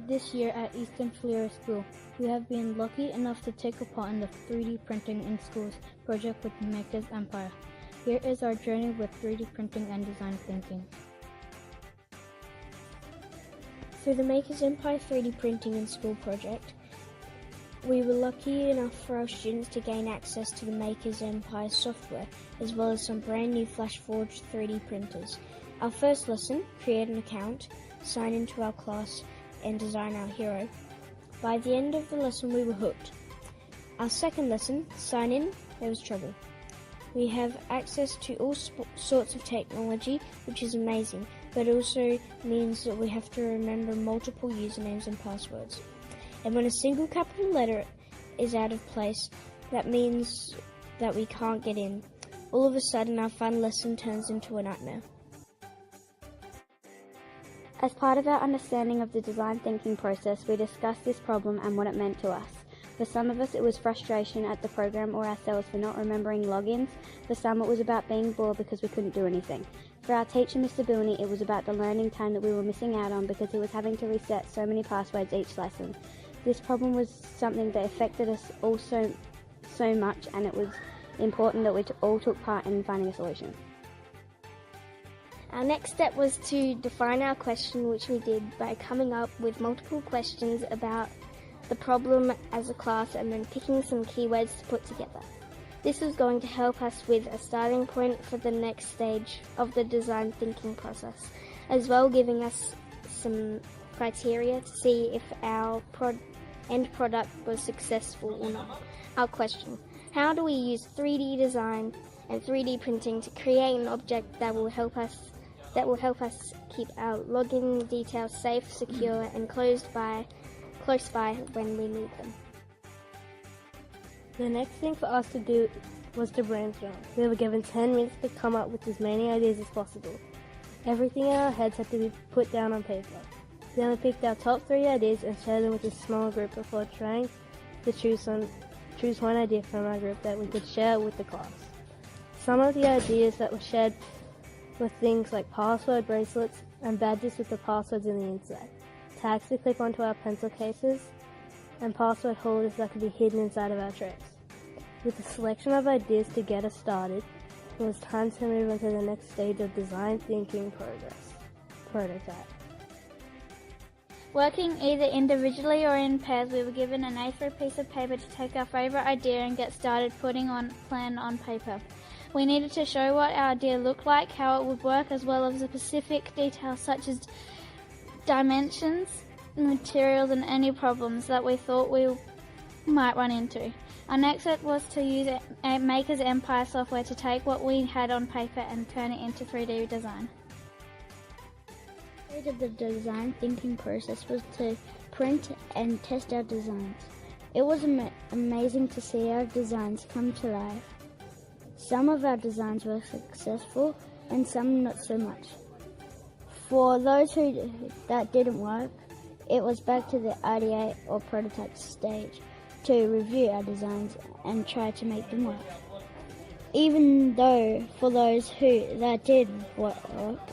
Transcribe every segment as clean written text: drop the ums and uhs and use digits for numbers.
This year at Eastern Fleurieu School, we have been lucky enough to take a part in the 3D Printing in Schools project with Maker's Empire. Here is our journey with 3D printing and design thinking. Through the Maker's Empire 3D Printing in School project, we were lucky enough for our students to gain access to the Maker's Empire software, as well as some brand new FlashForge 3D printers. Our first lesson, create an account, sign into our class, and design our hero. By the end of the lesson, we were hooked. Our second lesson, sign in, there was trouble. We have access to all sorts of technology, which is amazing, but also means that we have to remember multiple usernames and passwords. And when a single capital letter is out of place, that means that we can't get in. All of a sudden, our fun lesson turns into a nightmare. As part of our understanding of the design thinking process, we discussed this problem and what it meant to us. For some of us, it was frustration at the program or ourselves for not remembering logins. For some, it was about being bored because we couldn't do anything. For our teacher, Mr. Bilney, it was about the learning time that we were missing out on because he was having to reset so many passwords each lesson. This problem was something that affected us all so much, and it was important that we all took part in finding a solution. Our next step was to define our question, which we did by coming up with multiple questions about the problem as a class and then picking some keywords to put together. This was going to help us with a starting point for the next stage of the design thinking process, as well giving us some criteria to see if our end product was successful or not. Our question: how do we use 3D design and 3D printing to create an object that will help us keep our login details safe, secure, and close by when we need them? The next thing for us to do was to brainstorm. We were given 10 minutes to come up with as many ideas as possible. Everything in our heads had to be put down on paper. Then we picked our top 3 ideas and shared them with a small group before trying to choose one idea from our group that we could share with the class. Some of the ideas that were shared were things like password bracelets and badges with the passwords in the inside, tags to clip onto our pencil cases, and password holders that could be hidden inside of our trays. With a selection of ideas to get us started, it was time to move on to the next stage of design thinking prototype. Working either individually or in pairs, we were given an A3 piece of paper to take our favourite idea and get started putting on plan on paper. We needed to show what our idea looked like, how it would work, as well as the specific details such as dimensions, materials, and any problems that we thought we might run into. Our next step was to use Maker's Empire software to take what we had on paper and turn it into 3D design. Part of the design thinking process was to print and test our designs. It was amazing to see our designs come to life. Some of our designs were successful and some not so much. For those that didn't work, it was back to the ideate or prototype stage to review our designs and try to make them work. Even though for those that did work,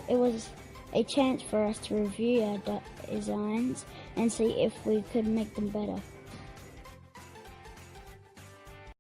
it was a chance for us to review our designs and see if we could make them better.